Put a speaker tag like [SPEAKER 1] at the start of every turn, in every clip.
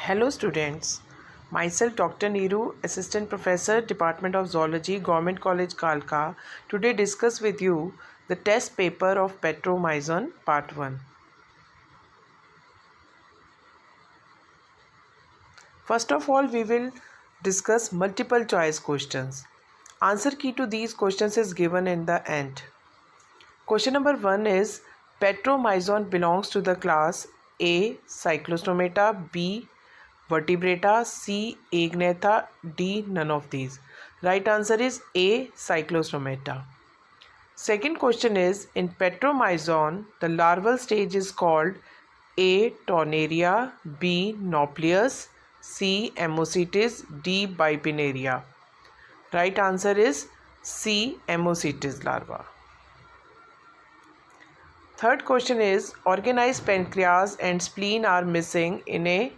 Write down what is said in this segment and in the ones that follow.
[SPEAKER 1] Hello students, myself Dr. Neeru, Assistant Professor, Department of Zoology, Government College Kalka, today discuss with you the test paper of Petromyzon Part 1. First of all, we will discuss multiple choice questions. Answer key to these questions is given in the end. Question number 1 is Petromyzon belongs to the class A. Cyclostomata, B. Vertebrata, C. Agnatha, D. None of these. Right answer is A. Cyclostomata. Second question is in Petromyzon, the larval stage is called A. Tornaria, B. Nauplius, C. Ammocetes, D. Bipinnaria. Right answer is C. Ammocetes larva. Third question is organized pancreas and spleen are missing in A.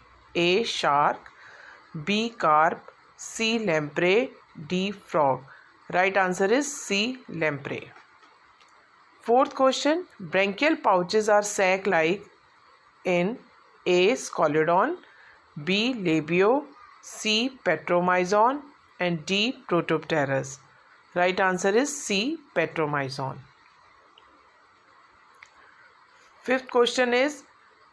[SPEAKER 1] Shark, B. Carp, C. Lamprey, D. Frog. Right answer is C. Lamprey. Fourth question, branchial pouches are sac-like in A. Scoliodon, B. Labio, C. Petromyzon and D. Protopterus. Right answer is C. Petromyzon. Fifth question is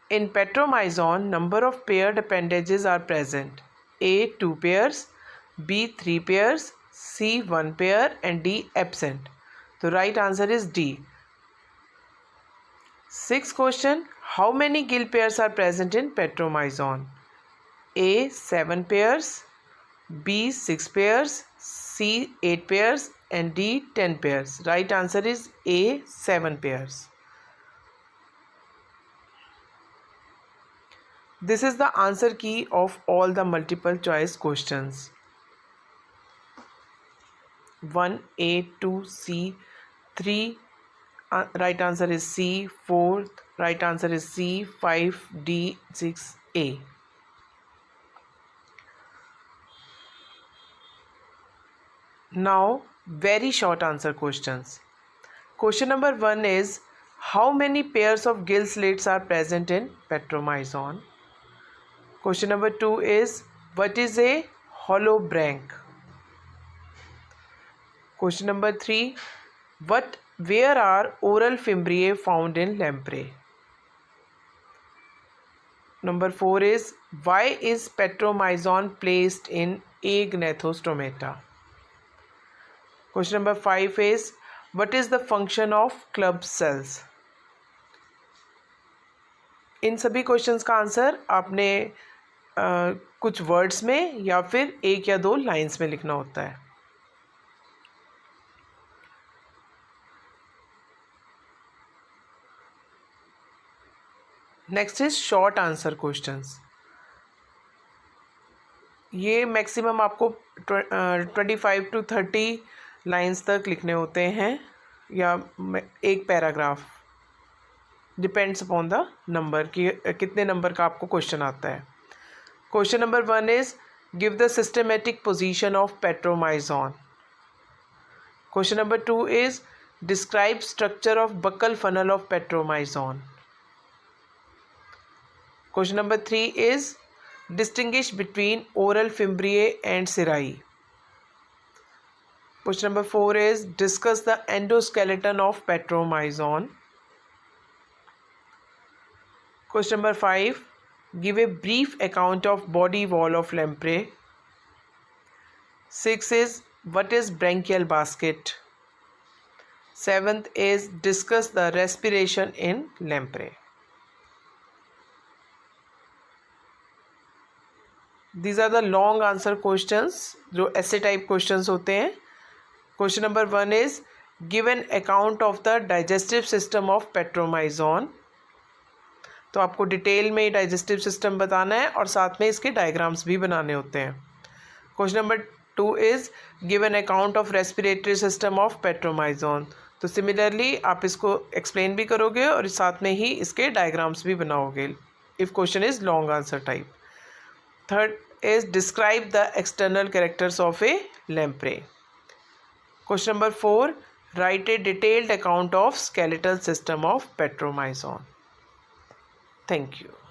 [SPEAKER 1] in Petromyzon, number of paired appendages are present. A. 2 pairs, B. 3 pairs, C. 1 pair and D. absent. The right answer is D. Sixth question, how many gill pairs are present in Petromyzon? A. 7 pairs, B. 6 pairs, C. 8 pairs and D. 10 pairs. Right answer is A. 7 pairs. This is the answer key of all the multiple choice questions. 1A, 2C, 3 right answer is C, 4th right answer is C, 5D, 6A. Now very short answer questions. Question number 1 is how many pairs of gill slits are present in Petromyzon? Question number 2 is what is a holobranch? Question number 3, where are oral fimbriae found in lamprey? Number 4 is why is Petromyzon placed in Agnathostomata? Question number 5 is what is the function of club cells? इन सभी questions का answer आपने कुछ words में या फिर एक या दो लाइंस में लिखना होता है. Next is short answer questions. ये मैक्सिमम आपको 25 to 30 लाइंस तक लिखने होते हैं या एक paragraph, depends upon the number कि कितने नंबर का आपको क्वेश्चन आता है. Question number 1 is give the systematic position of Petromyzon. Question number 2 is describe structure of buccal funnel of Petromyzon. Question number 3 is distinguish between oral fimbriae and cirri. Question number 4 is discuss the endoskeleton of Petromyzon. Question number 5, give a brief account of body wall of lamprey. 6 is what is branchial basket. 7th is discuss the respiration in lamprey. These are the long answer questions जो ऐसे type questions होते हैं. Question number 1 is give an account of the digestive system of Petromyzon. तो आपको detail में digestive system बताना है और साथ में इसके डायग्राम्स भी बनाने होते हैं. Question number 2 is give an account of respiratory system of Petromyzon. तो सिमिलरली आप इसको एक्सप्लेन भी करोगे और साथ में ही इसके डायग्राम्स भी बनाओगे if question is long answer type. Third is describe the external characters of a lamprey. Question number 4, write a detailed account of skeletal system of Petromyzon. Thank you.